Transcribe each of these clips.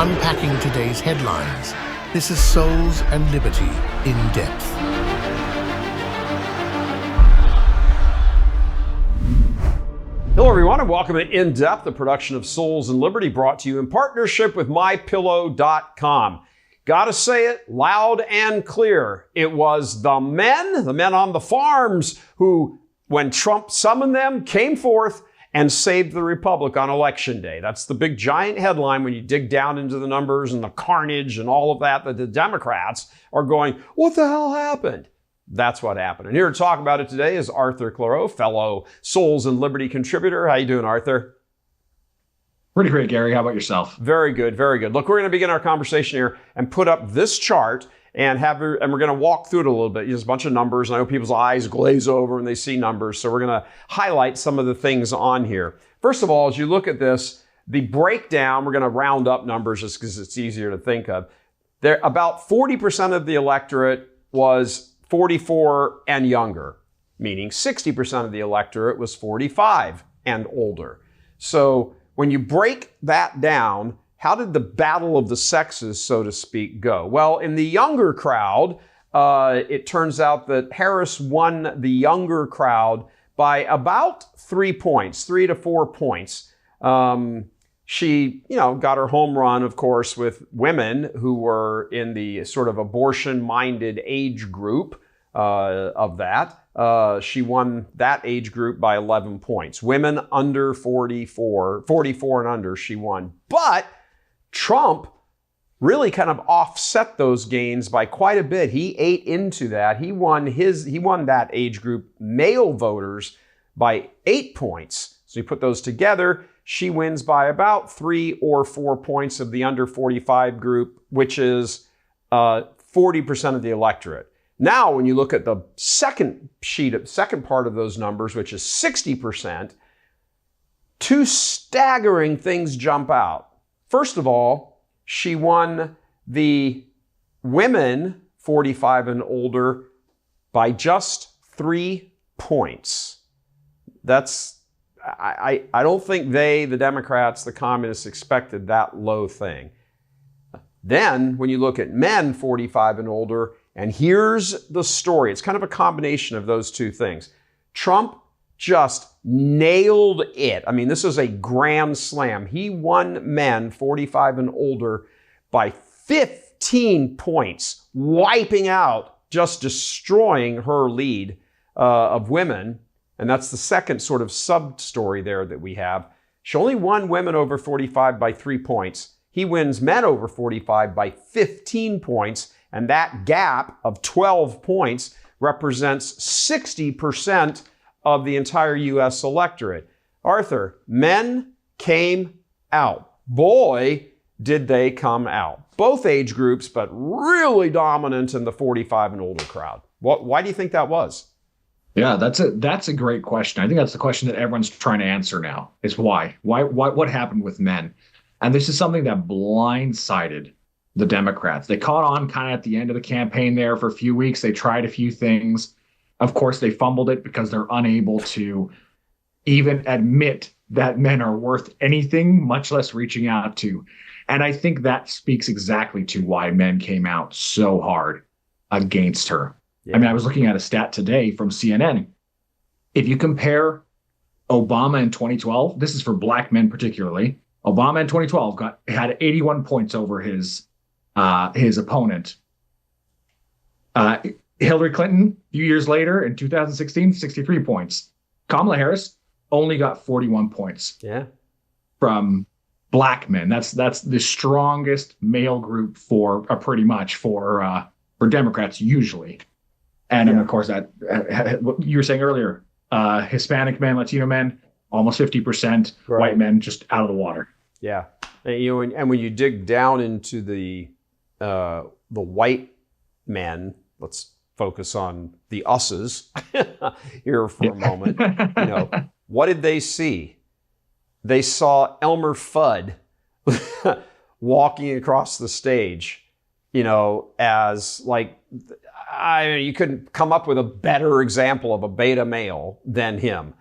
unpacking today's headlines. This is Souls and Liberty in Depth. Hello everyone and welcome to In Depth, a production of Souls and Liberty brought to you in partnership with MyPillow.com. Gotta say it loud and clear. It was the men on the farms who, when Trump summoned them, came forth and saved the republic on election day. That's the big giant headline when you dig down into the numbers and the carnage and all of that the Democrats are going, what the hell happened? That's what happened. And here to talk about it today is Arthur Claro, fellow Souls and Liberty contributor. How you doing, Arthur? Pretty great, Gary. How about yourself? Very good, very good. Look, we're going to begin our conversation here and put up this chart and we're going to walk through it a little bit. There's a bunch of numbers. I know people's eyes glaze over when they see numbers, so we're going to highlight some of the things on here. First of all, as you look at this, the breakdown, we're going to round up numbers just because it's easier to think of. There, about 40% of the electorate was 44 and younger, meaning 60% of the electorate was 45 and older. So when you break that down, how did the battle of the sexes, so to speak, go? Well, in the younger crowd, it turns out that Harris won the younger crowd by about 3 points, 3 to 4 points. She, got her home run, of course, with women who were in the sort of abortion-minded age group of that. She won that age group by 11 points. Women under 44 and under, she won. But Trump really kind of offset those gains by quite a bit. He ate into that. He won that age group male voters by 8 points. So you put those together, she wins by about 3 or 4 points of the under 45 group, which is 40% of the electorate. Now, when you look at the second part of those numbers, which is 60%, two staggering things jump out. First of all, she won the women 45 and older by just 3 points. I don't think the Democrats, the communists, expected that low thing. Then, when you look at men 45 and older, and here's the story. It's kind of a combination of those two things. Trump just nailed it. I mean, this is a grand slam. He won men 45 and older by 15 points, wiping out, just destroying her lead of women. And that's the second sort of sub-story there that we have. She only won women over 45 by 3 points. He wins men over 45 by 15 points. And that gap of 12 points represents 60% of the entire U.S. electorate. Arthur, men came out. Boy, did they come out. Both age groups, but really dominant in the 45 and older crowd. Why do you think that was? Yeah, that's a great question. I think that's the question that everyone's trying to answer now, is why? What happened with men? And this is something that blindsided the Democrats. They caught on kind of at the end of the campaign there for a few weeks. They tried a few things. Of course, they fumbled it because they're unable to even admit that men are worth anything, much less reaching out to. And I think that speaks exactly to why men came out so hard against her. Yeah. I mean, I was looking at a stat today from CNN. If you compare Obama in 2012, this is for black men particularly, Obama in 2012 had 81 points over his opponent. Hillary Clinton, a few years later in 2016, 63 points. Kamala Harris only got 41 points. Yeah. From black men. That's the strongest male group for Democrats usually. And of course, that what you were saying earlier, Hispanic men, Latino men, almost 50%. Right. White men just out of the water. Yeah, and when you dig down into the white men, let's focus on the us's here for a moment. What did they see? They saw Elmer Fudd walking across the stage, as like, you couldn't come up with a better example of a beta male than him.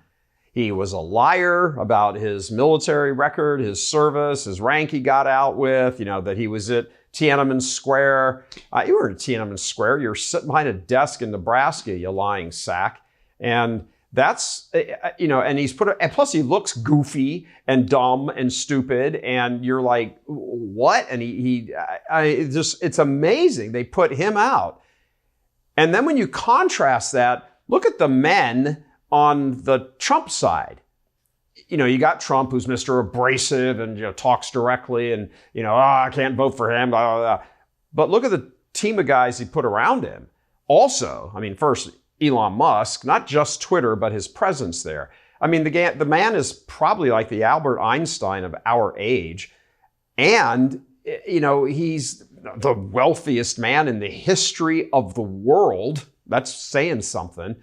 He was a liar about his military record, his service, his rank he got out with, that he was at Tiananmen Square. You were at Tiananmen Square. You were sitting behind a desk in Nebraska, you lying sack. And that's, and and plus he looks goofy and dumb and stupid. And you're like, what? And it's amazing. They put him out. And then when you contrast that, look at the men on the Trump side. You got Trump, who's Mr. Abrasive and talks directly and, I can't vote for him. Blah, blah, blah. But look at the team of guys he put around him. Also, first, Elon Musk, not just Twitter, but his presence there. The man is probably like the Albert Einstein of our age. And, he's the wealthiest man in the history of the world. That's saying something.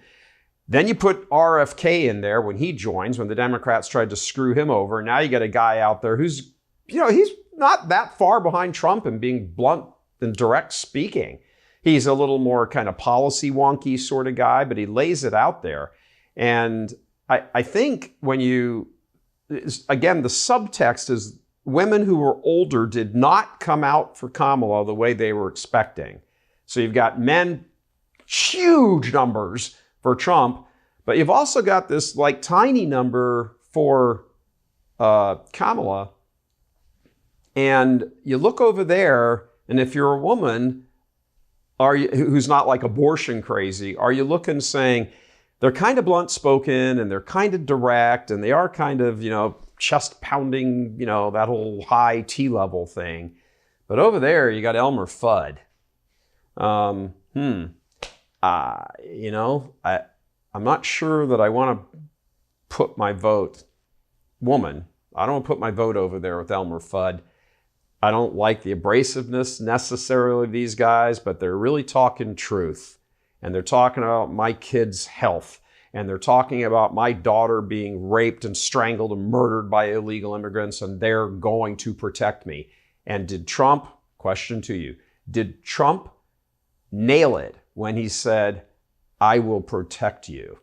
Then you put RFK in there when he joins, when the Democrats tried to screw him over. Now you got a guy out there who's, he's not that far behind Trump in being blunt and direct speaking. He's a little more kind of policy wonky sort of guy, but he lays it out there. And I think again, the subtext is women who were older did not come out for Kamala the way they were expecting. So you've got men, huge numbers for Trump, but you've also got this like tiny number for Kamala. And you look over there, and if you're a woman who's not like abortion crazy, are you looking saying they're kind of blunt spoken and they're kind of direct and they are kind of, chest pounding, that whole high T-level thing. But over there, you got Elmer Fudd. I'm not sure that I want to put my vote, woman, I don't want to put my vote over there with Elmer Fudd. I don't like the abrasiveness necessarily of these guys, but they're really talking truth. And they're talking about my kid's health. And they're talking about my daughter being raped and strangled and murdered by illegal immigrants, and they're going to protect me. And did Trump, question to you, did Trump nail it when he said, I will protect you?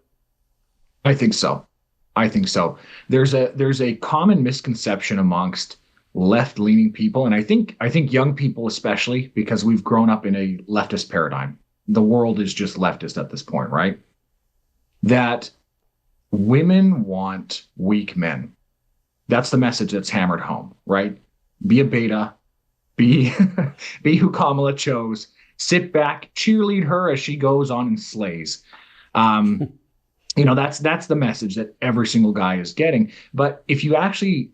I think so. There's a common misconception amongst left-leaning people, and I think young people especially, because we've grown up in a leftist paradigm. The world is just leftist at this point, right? That women want weak men. That's the message that's hammered home, right? Be a beta, be who Kamala chose. Sit back, cheerlead her as she goes on and slays. That's the message that every single guy is getting. But if you actually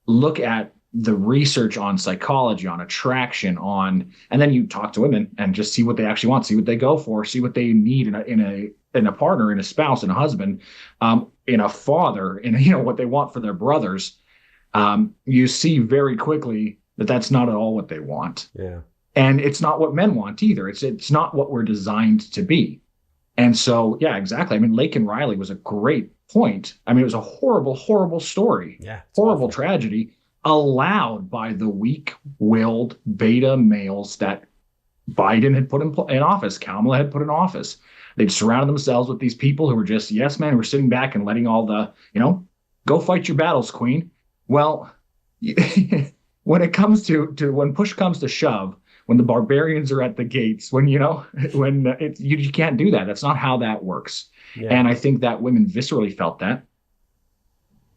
look at the research on psychology, on attraction, and then you talk to women and just see what they actually want, see what they go for, see what they need in a partner, in a spouse, in a husband, in a father, in what they want for their brothers, you see very quickly that that's not at all what they want. Yeah. And it's not what men want either. It's not what we're designed to be. And so, yeah, exactly. Laken Riley was a great point. It was a horrible, horrible story. Yeah. Horrible tragedy allowed by the weak-willed beta males that Biden had put in office, Kamala had put in office. They'd surrounded themselves with these people who were just yes men, who were sitting back and letting all the, go fight your battles, queen. Well, when it comes to when push comes to shove, when the barbarians are at the gates, when you can't do that. That's not how that works. Yeah. And I think that women viscerally felt that.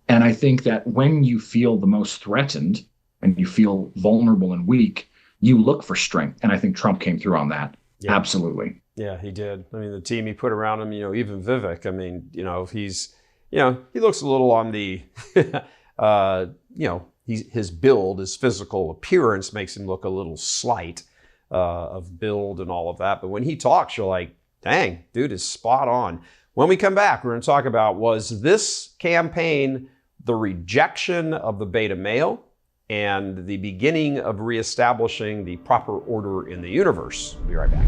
And I think that when you feel the most threatened and you feel vulnerable and weak, you look for strength. And I think Trump came through on that. Yeah. Absolutely. Yeah, he did. The team he put around him, even Vivek, he's, he looks a little on the, his build, his physical appearance makes him look a little slight of build and all of that. But when he talks, you're like, dang, dude is spot on. When we come back, we're going to talk about, was this campaign the rejection of the beta male and the beginning of reestablishing the proper order in the universe? We'll be right back.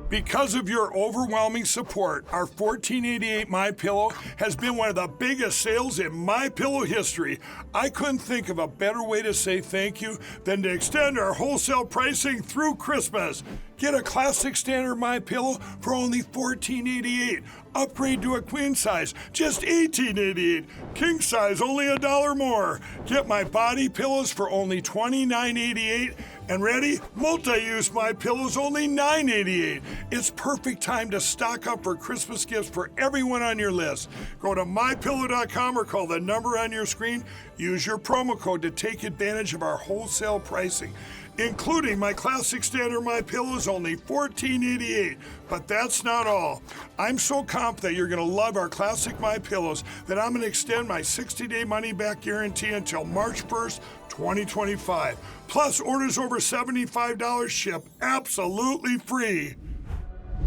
Because of your overwhelming support, our $14.88 MyPillow has been one of the biggest sales in MyPillow history. I couldn't think of a better way to say thank you than to extend our wholesale pricing through Christmas. Get a classic standard MyPillow for only $14.88. Upgrade to a queen size, just $18.88. King size, only $1 more. Get my body pillows for only $29.88. And ready? Multi-use MyPillows, only $9.88. It's perfect time to stock up for Christmas gifts for everyone on your list. Go to MyPillow.com or call the number on your screen. Use your promo code to take advantage of our wholesale pricing. Including my classic standard MyPillows, only $14.88. But that's not all. I'm so confident you're going to love our classic MyPillows that I'm going to extend my 60-day money-back guarantee until March 1st, 2025. Plus, orders over $75 ship absolutely free.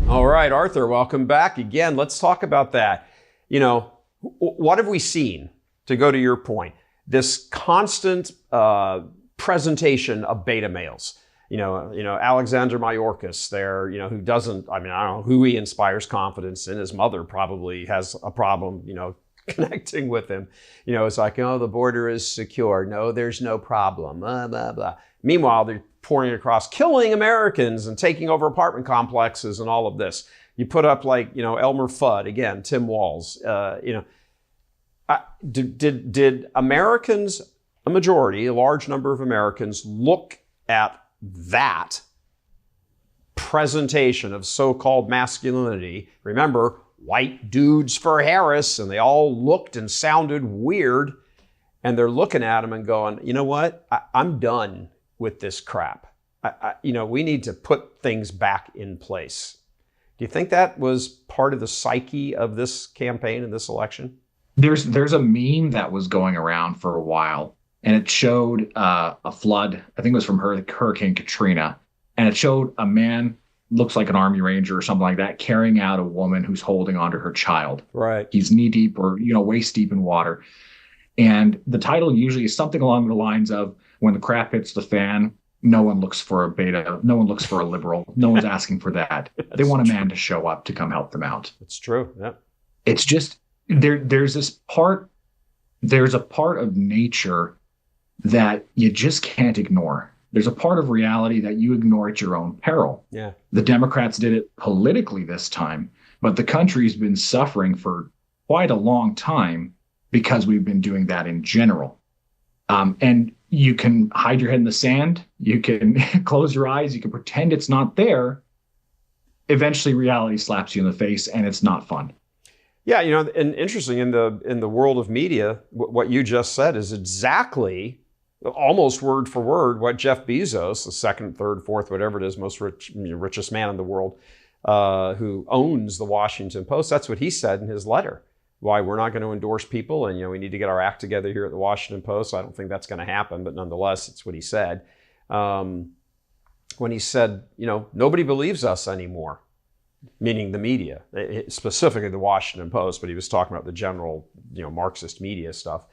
All right, Arthur, welcome back again. Let's talk about that. You know, what have we seen, to go to your point? This constant presentation of beta males. You know, Alexander Mayorkas there, who doesn't, I don't know who he inspires confidence in. His mother probably has a problem, connecting with him. It's like, oh, the border is secure. No, there's no problem. Blah, blah, blah. Meanwhile, they're pouring across, killing Americans and taking over apartment complexes and all of this. You put up like, Elmer Fudd, again, Tim Walz, did Americans, a majority, a large number of Americans, look at that presentation of so-called masculinity? Remember, white dudes for Harris, and they all looked and sounded weird, and they're looking at him and going, you know what? I'm done with this crap. We need to put things back in place. Do you think that was part of the psyche of this campaign and this election? There's a meme that was going around for a while, and it showed a flood. I think it was from Hurricane Katrina, and it showed a man, looks like an Army Ranger or something like that, carrying out a woman who's holding onto her child. Right. He's knee deep or waist deep in water, and the title usually is something along the lines of, "When the crap hits the fan, no one looks for a beta, no one looks for a liberal, no one's asking for that. They want a man to show up to come help them out." It's true. Yeah. It's just there's a part of nature that you just can't ignore. There's a part of reality that you ignore at your own peril. Yeah. The Democrats did it politically this time, but the country's been suffering for quite a long time because we've been doing that in general. And you can hide your head in the sand. You can close your eyes. You can pretend it's not there. Eventually, reality slaps you in the face, and it's not fun. Yeah, and interesting, in the world of media, what you just said is exactly, almost word for word, what Jeff Bezos, the second, third, fourth, whatever it is, richest man in the world, who owns the Washington Post, that's what he said in his letter. Why we're not going to endorse people, and we need to get our act together here at the Washington Post. I don't think that's going to happen, but nonetheless, it's what he said. When he said, nobody believes us anymore, meaning the media, specifically the Washington Post, but he was talking about the general, Marxist media stuff.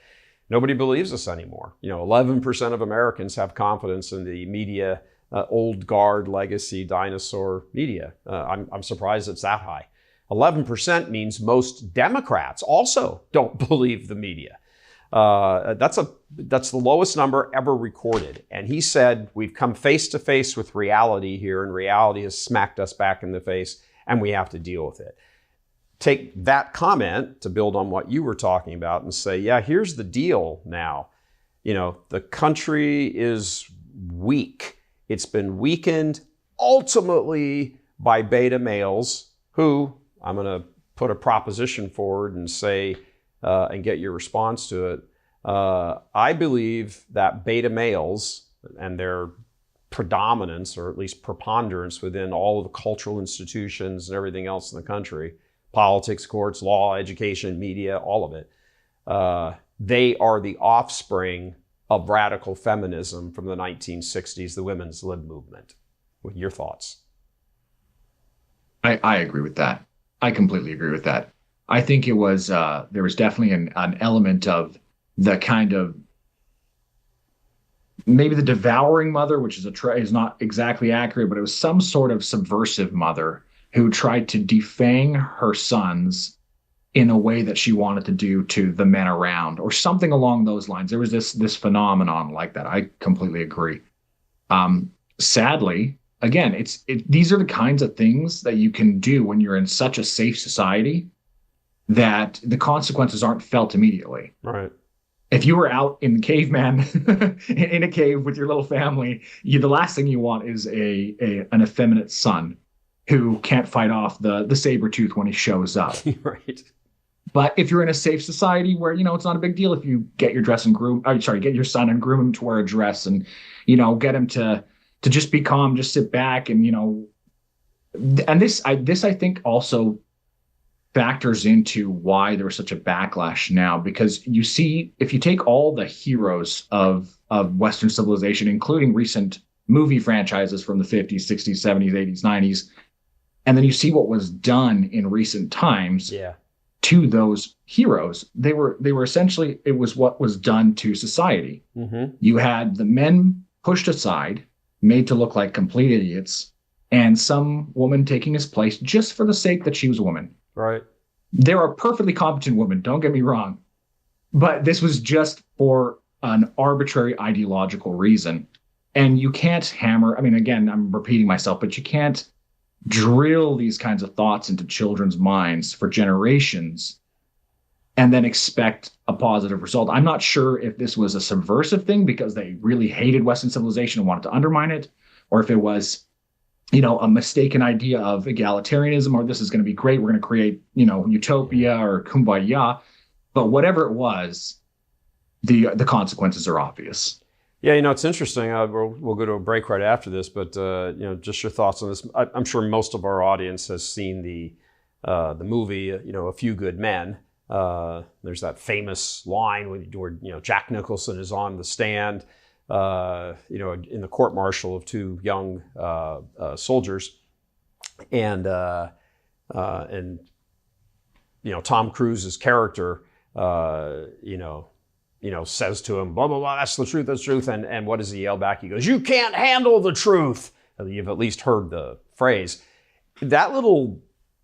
Nobody believes us anymore. 11% of Americans have confidence in the media, old guard, legacy, dinosaur media. I'm surprised it's that high. 11% means most Democrats also don't believe the media. That's the lowest number ever recorded. And he said, we've come face to face with reality here, and reality has smacked us back in the face, and we have to deal with it. Take that comment to build on what you were talking about and say, yeah, here's the deal now. The country is weak. It's been weakened ultimately by beta males who, I'm going to put a proposition forward and say, and get your response to it. I believe that beta males and their predominance, or at least preponderance within all of the cultural institutions and everything else in the country, politics, courts, law, education, media, all of it, they are the offspring of radical feminism from the 1960s, the women's lib movement. What are your thoughts? I agree with that. I completely agree with that. I think it was there was definitely an element of the kind of maybe the devouring mother, which is not exactly accurate, but it was some sort of subversive mother who tried to defang her sons in a way that she wanted to do to the men around, or something along those lines. There was this phenomenon like that. I completely agree. Sadly, again, these are the kinds of things that you can do when you're in such a safe society that the consequences aren't felt immediately. Right. If you were out in the caveman in a cave with your little family, the last thing you want is an effeminate son who can't fight off the saber tooth when he shows up. Right. But if you're in a safe society where, it's not a big deal if you get your get your son and groom him to wear a dress and, get him to just be calm, just sit back and, and this I think also factors into why there was such a backlash now, because you see, if you take all the heroes of Western civilization, including recent movie franchises from the 50s, 60s, 70s, 80s, 90s, and then you see what was done in recent times to those heroes, they were essentially, it was what was done to society. Mm-hmm. You had the men pushed aside, made to look like complete idiots, and some woman taking his place just for the sake that she was a woman. Right. There are perfectly competent women, don't get me wrong, but this was just for an arbitrary ideological reason. And you can't hammer, again, I'm repeating myself, but you can't drill these kinds of thoughts into children's minds for generations and then expect a positive result. I'm not sure if this was a subversive thing because they really hated Western civilization and wanted to undermine it, or if it was, a mistaken idea of egalitarianism, or this is going to be great, we're going to create, utopia or kumbaya. But whatever it was, the consequences are obvious. Yeah, it's interesting. We'll go to a break right after this, but just your thoughts on this. I'm sure most of our audience has seen the movie, A Few Good Men. There's that famous line where Jack Nicholson is on the stand, in the court martial of two young soldiers, and Tom Cruise's character, says to him, blah, blah, blah, that's the truth. And what does he yell back? He goes, "You can't handle the truth." You've at least heard the phrase. That little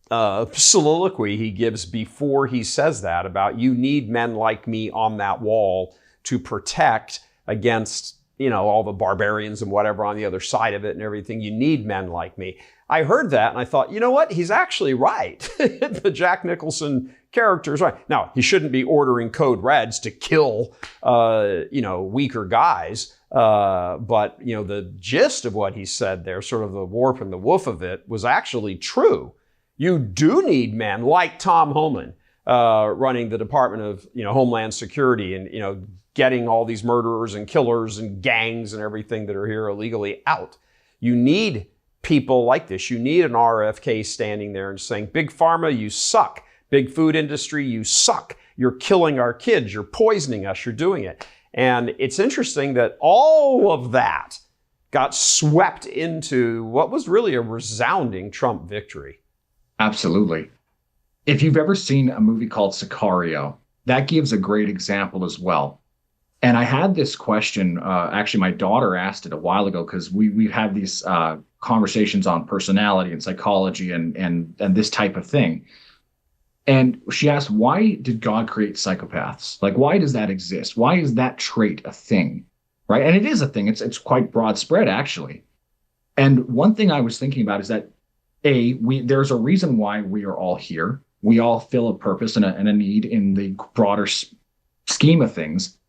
soliloquy he gives before he says that about, you need men like me on that wall to protect against, all the barbarians and whatever on the other side of it and everything. You need men like me. I heard that and I thought, you know what? He's actually right. The Jack Nicholson character is right. Now, he shouldn't be ordering code reds to kill, weaker guys. But the gist of what he said there, sort of the warp and the woof of it, was actually true. You do need men like Tom Holan, running the Department of, Homeland Security and, getting all these murderers and killers and gangs and everything that are here illegally out. You need people like this. You need an RFK standing there and saying, Big Pharma, you suck. Big food industry, you suck. You're killing our kids. You're poisoning us. You're doing it. And it's interesting that all of that got swept into what was really a resounding Trump victory. Absolutely. If you've ever seen a movie called Sicario, that gives a great example as well. And I had this question, actually my daughter asked it a while ago, because we've had these conversations on personality and psychology and this type of thing. And she asked, why did God create psychopaths? Like, why does that exist? Why is that trait a thing? Right? And it is a thing. It's quite broad spread, actually. And one thing I was thinking about is that, there's a reason why we are all here. We all fill a purpose and a need in the broader scheme of things.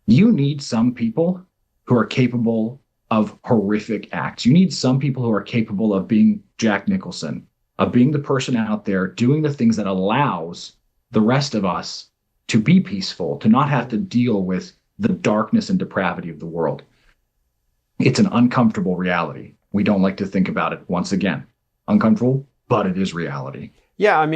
You need some people who are capable of horrific acts. You need some people who are capable of being Jack Nicholson, of being the person out there doing the things that allows the rest of us to be peaceful, to not have to deal with the darkness and depravity of the world. It's an uncomfortable reality. We don't like to think about it. Once again, uncomfortable, but it is reality. Yeah, I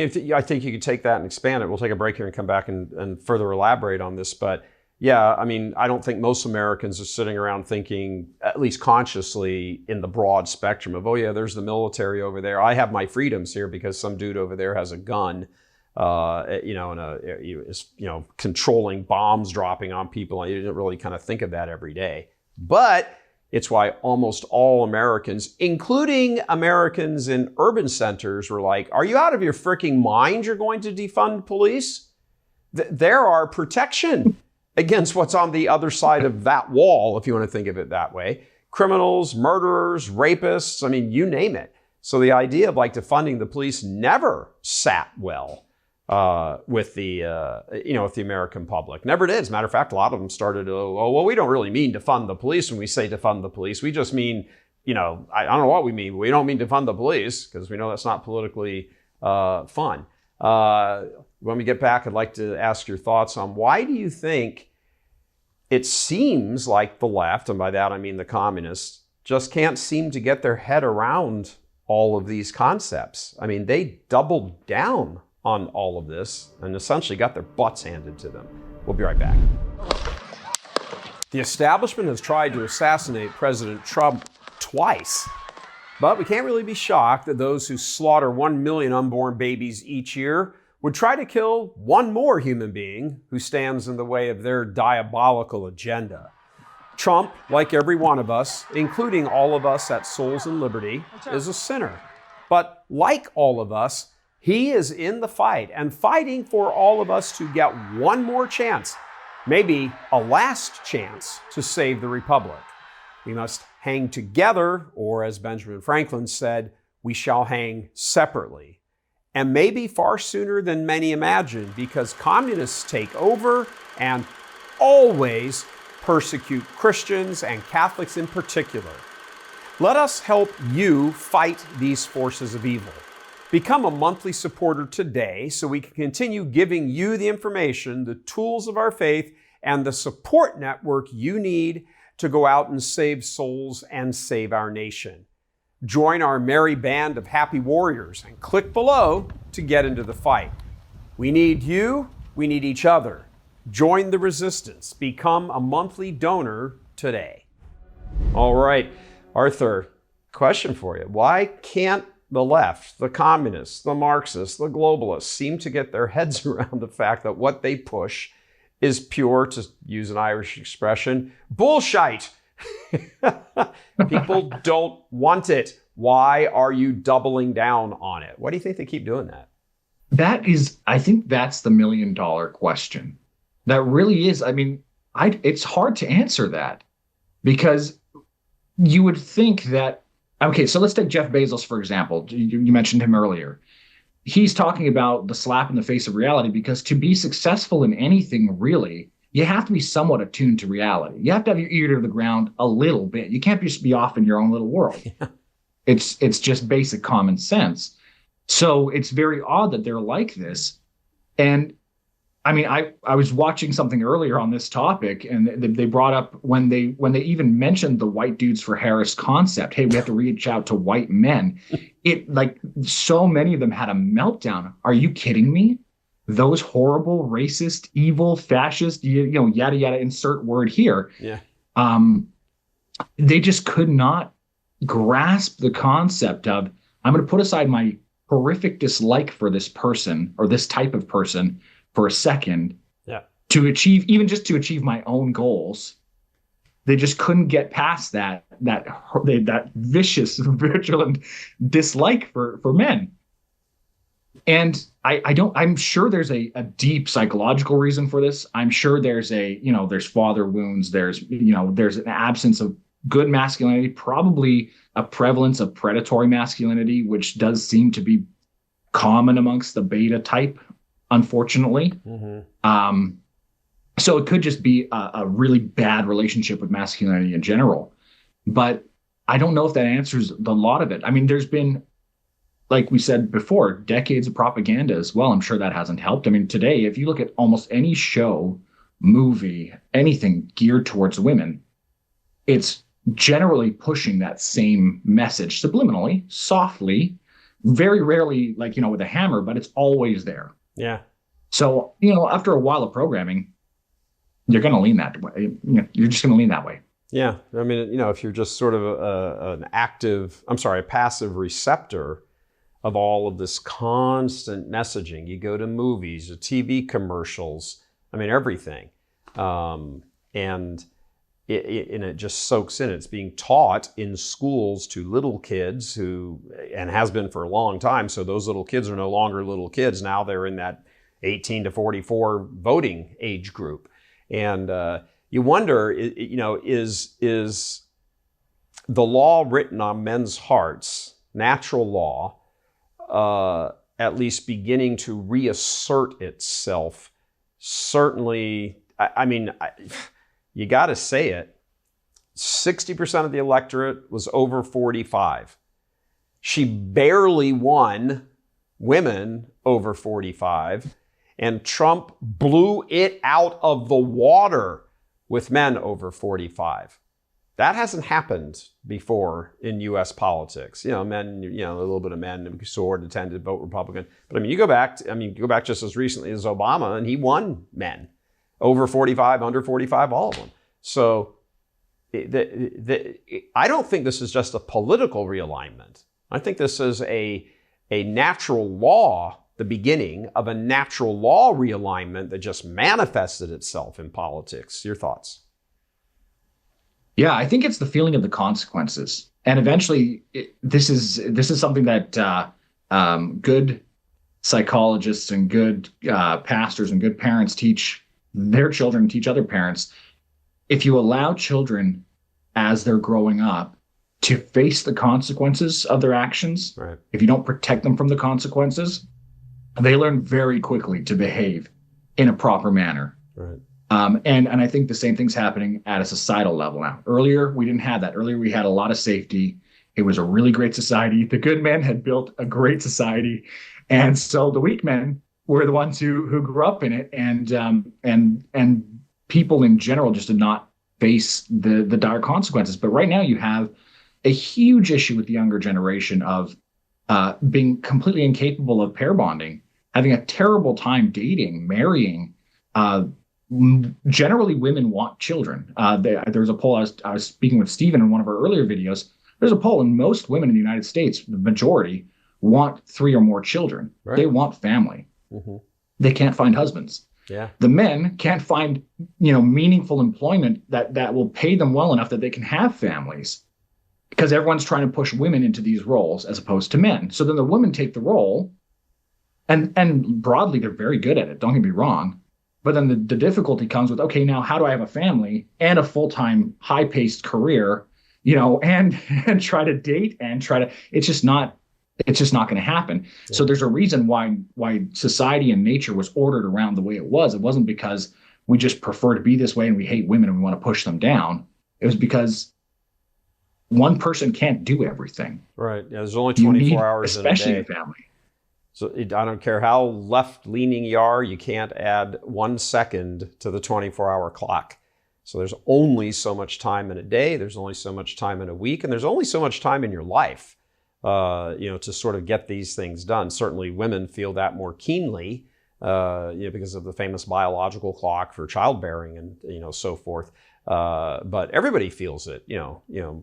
think you could take that and expand it. We'll take a break here and come back and further elaborate on this. But yeah, I don't think most Americans are sitting around thinking, at least consciously, in the broad spectrum of, oh yeah, there's the military over there. I have my freedoms here because some dude over there has a gun, is controlling bombs dropping on people. You didn't really kind of think of that every day. But it's why almost all Americans, including Americans in urban centers, were like, are you out of your freaking mind? You're going to defund police? There are protection against what's on the other side of that wall, if you want to think of it that way. criminals, murderers, rapists, I mean, you name it. So the idea of like defunding the police never sat well with the American public. Never did. As a matter of fact, a lot of them started, well, we don't really mean defund the police when we say defund the police. We just mean, I don't know what we mean, but we don't mean defund the police because we know that's not politically fun. When we get back, I'd like to ask your thoughts on why do you think it seems like the left, and by that I mean the communists, just can't seem to get their head around all of these concepts. I mean, they doubled down on all of this and essentially got their butts handed to them. We'll be right back. The establishment has tried to assassinate President Trump twice, but we can't really be shocked that those who slaughter 1 million unborn babies each year would try to kill one more human being who stands in the way of their diabolical agenda. Trump, like every one of us, including all of us at Souls and Liberty, is a sinner. But like all of us, he is in the fight and fighting for all of us to get one more chance, maybe a last chance to save the republic. We must hang together, or as Benjamin Franklin said, we shall hang separately. And maybe far sooner than many imagine, because communists take over and always persecute Christians and Catholics in particular. Let us help you fight these forces of evil. Become a monthly supporter today so we can continue giving you the information, the tools of our faith, and the support network you need to go out and save souls and save our nation. Join our merry band of happy warriors and click below to get into the fight. We need you, we need each other. Join the resistance. Become a monthly donor today. All right, Arthur, question for you. Why can't the left, the communists, the Marxists, the globalists seem to get their heads around the fact that what they push is pure, to use an Irish expression, bullshit? People don't want it. Why are you doubling down on it? Why do you think they keep doing that? I think that's the $1 million question. That really is. I mean, it's hard to answer that because you would think that, okay, so let's take Jeff Bezos, for example. You mentioned him earlier. He's talking about the slap in the face of reality because to be successful in anything, really, you have to be somewhat attuned to reality. You have to have your ear to the ground a little bit. You can't just be off in your own little world. Yeah. It's just basic common sense. So it's very odd that they're like this. And I mean, I was watching something earlier on this topic, and they brought up when they even mentioned the white dudes for Harris concept. Hey, we have to reach out to white men. It like so many of them had a meltdown. Are you kidding me? Those horrible, racist, evil, fascist, yada yada. Insert word here. Yeah. They just could not grasp the concept of I'm going to put aside my horrific dislike for this person or this type of person for a second, to achieve my own goals. They just couldn't get past that vicious, vigilant dislike for men. And I'm sure there's a deep psychological reason for this. I'm sure there's there's father wounds. There's an absence of good masculinity, probably a prevalence of predatory masculinity, which does seem to be common amongst the beta type, unfortunately. Mm-hmm. So it could just be a really bad relationship with masculinity in general. But I don't know if that answers a lot of it. I mean, there's been, like we said before, decades of propaganda as well. I'm sure that hasn't helped. I mean, today, if you look at almost any show, movie, anything geared towards women, it's generally pushing that same message subliminally, softly, very rarely with a hammer, but it's always there. Yeah. So, after a while of programming, you're going to lean that way. You're just going to lean that way. Yeah. I mean, if you're just sort of a passive receptor of all of this constant messaging, you go to movies, to TV commercials, I mean, everything. And it just soaks in. It's being taught in schools to little kids and has been for a long time. So those little kids are no longer little kids. Now they're in that 18 to 44 voting age group. And you wonder, is the law written on men's hearts, natural law, at least beginning to reassert itself, certainly, you got to say it, 60% of the electorate was over 45. She barely won women over 45, and Trump blew it out of the water with men over 45. That hasn't happened before in U.S. politics. Men, a little bit of men sort of tend to vote Republican. But you go back just as recently as Obama, and he won men over 45, under 45, all of them. So I don't think this is just a political realignment. I think this is a natural law, the beginning of a natural law realignment that just manifested itself in politics. Your thoughts? Yeah, I think it's the feeling of the consequences, and eventually, this is something that good psychologists and good pastors and good parents teach their children, teach other parents. If you allow children as they're growing up to face the consequences of their actions, right, if you don't protect them from the consequences, they learn very quickly to behave in a proper manner. Right. And I think the same thing's happening at a societal level now. Earlier, we didn't have that. Earlier, we had a lot of safety. It was a really great society. The good men had built a great society. And so the weak men were the ones who grew up in it. And people in general just did not face the dire consequences. But right now, you have a huge issue with the younger generation of being completely incapable of pair bonding, having a terrible time dating, marrying. Generally, women want children. There's a poll, I was speaking with Stephen in one of our earlier videos. There's a poll, and most women in the United States, the majority, want 3 or more children. Right. They want family. Mm-hmm. They can't find husbands. Yeah. The men can't find, meaningful employment that will pay them well enough that they can have families, because everyone's trying to push women into these roles as opposed to men. So then the women take the role, and broadly, they're very good at it. Don't get me wrong. But then the difficulty comes with, okay, now how do I have a family and a full-time, high-paced career, and try to date and it's just not going to happen. Yeah. So there's a reason why society and nature was ordered around the way it was. It wasn't because we just prefer to be this way and we hate women and we want to push them down. It was because one person can't do everything. Right. Yeah, there's only 24 hours in a day. Especially in family. So I don't care how left-leaning you are, you can't add 1 second to the 24-hour clock. So there's only so much time in a day, there's only so much time in a week, and there's only so much time in your life, to sort of get these things done. Certainly women feel that more keenly, because of the famous biological clock for childbearing and, so forth. But everybody feels it, in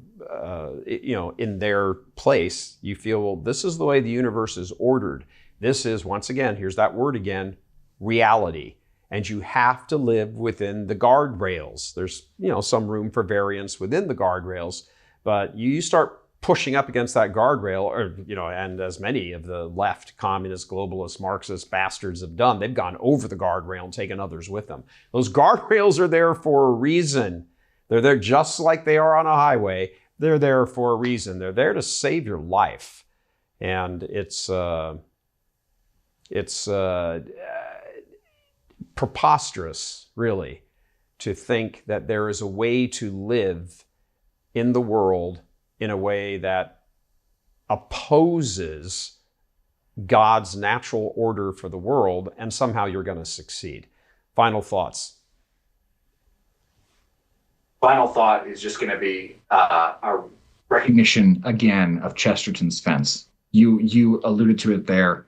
their place. You feel, well, this is the way the universe is ordered. This is, once again, here's that word again, reality. And you have to live within the guardrails. There's, some room for variance within the guardrails, but you start pushing up against that guardrail, or, and as many of the left, communist, globalist, Marxist bastards have done, they've gone over the guardrail and taken others with them. Those guardrails are there for a reason. They're there just like they are on a highway. They're there for a reason. They're there to save your life. And it's preposterous, really, to think that there is a way to live in the world in a way that opposes God's natural order for the world, and somehow you're going to succeed. Final thoughts. Final thought is just going to be a recognition again of Chesterton's fence. You alluded to it there.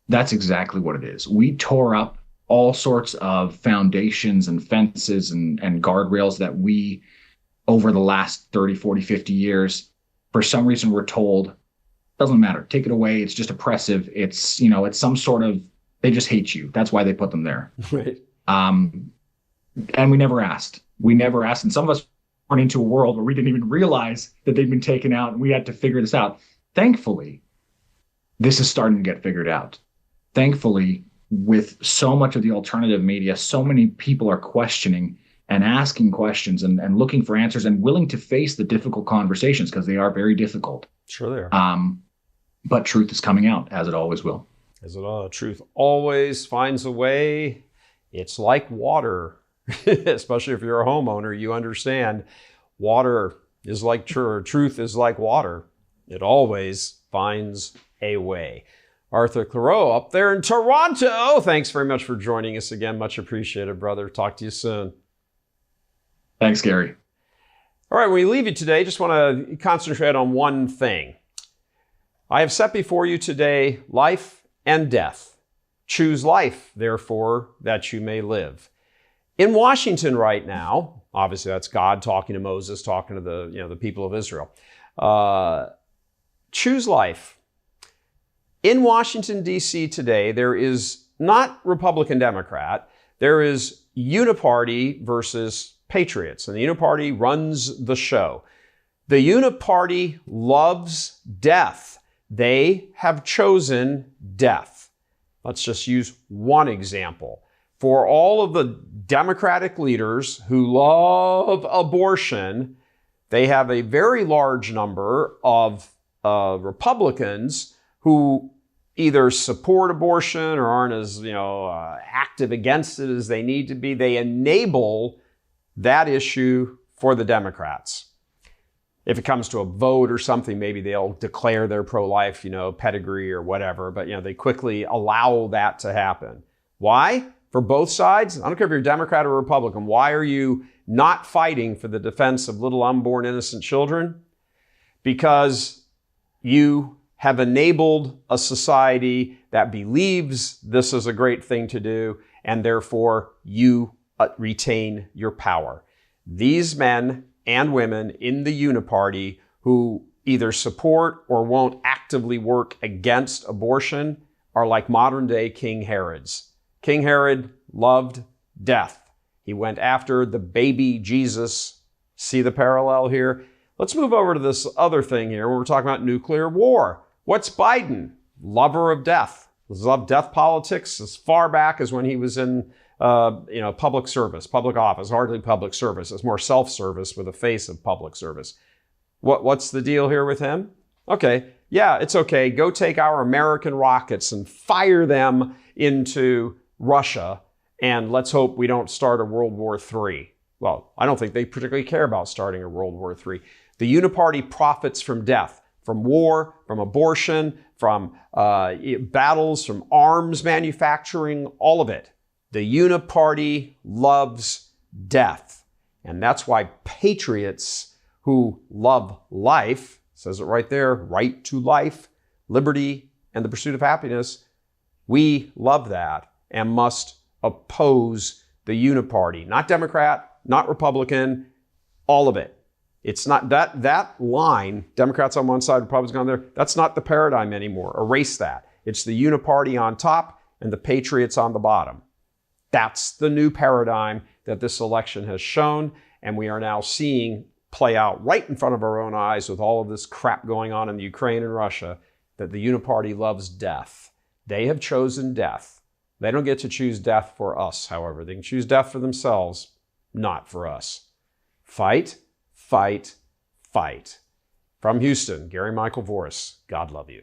That's exactly what it is. We tore up all sorts of foundations and fences and guardrails that we, over the last 30, 40, 50 years, for some reason we're told, doesn't matter, take it away, it's just oppressive, it's, it's some sort of, they just hate you. That's why they put them there. Right. And we never asked. And some of us went into a world where we didn't even realize that they'd been taken out, and we had to figure this out. Thankfully, this is starting to get figured out. Thankfully, with so much of the alternative media, so many people are questioning and asking questions and looking for answers and willing to face the difficult conversations because they are very difficult. Sure they are. But truth is coming out, as it always will. As it all, truth always finds a way. It's like water, especially if you're a homeowner, you understand water is like truth is like water. It always finds a way. Arthur Clareau up there in Toronto. Thanks very much for joining us again. Much appreciated, brother. Talk to you soon. Thanks, Gary. All right, when we leave you today, just want to concentrate on one thing. I have set before you today life and death. Choose life, therefore, that you may live. In Washington right now, obviously that's God talking to Moses, talking to the people of Israel. Choose life. In Washington, D.C. today, there is not Republican-Democrat. There is Uniparty versus Patriots, and the Uniparty runs the show. The Uniparty loves death. They have chosen death. Let's just use one example. For all of the Democratic leaders who love abortion, they have a very large number of Republicans who either support abortion or aren't as active against it as they need to be. They enable that issue for the Democrats. If it comes to a vote or something, maybe they'll declare their pro-life, pedigree or whatever, but they quickly allow that to happen. Why? For both sides, I don't care if you're Democrat or Republican, why are you not fighting for the defense of little unborn innocent children? Because you have enabled a society that believes this is a great thing to do, and therefore you retain your power. These men and women in the Uniparty who either support or won't actively work against abortion are like modern day King Herods. King Herod loved death. He went after the baby Jesus. See the parallel here? Let's move over to this other thing here where we're talking about nuclear war. What's Biden? Lover of death. Loved death politics as far back as when he was in public service, public office, hardly public service. It's more self-service with a face of public service. What's the deal here with him? Okay, yeah, it's okay. Go take our American rockets and fire them into Russia, and let's hope we don't start a World War III. Well, I don't think they particularly care about starting a World War III. The Uniparty profits from death, from war, from abortion, from battles, from arms manufacturing, all of it. The Uniparty loves death. And that's why patriots who love life, says it right there, right to life, liberty, and the pursuit of happiness, we love that and must oppose the Uniparty. Not Democrat, not Republican, all of it. It's not that line, Democrats on one side, Republicans on the other, that's not the paradigm anymore. Erase that. It's the Uniparty on top and the patriots on the bottom. That's the new paradigm that this election has shown, and we are now seeing play out right in front of our own eyes with all of this crap going on in Ukraine and Russia, that the Uniparty loves death. They have chosen death. They don't get to choose death for us, however. They can choose death for themselves, not for us. Fight, fight, fight. From Houston, Gary Michael Voris, God love you.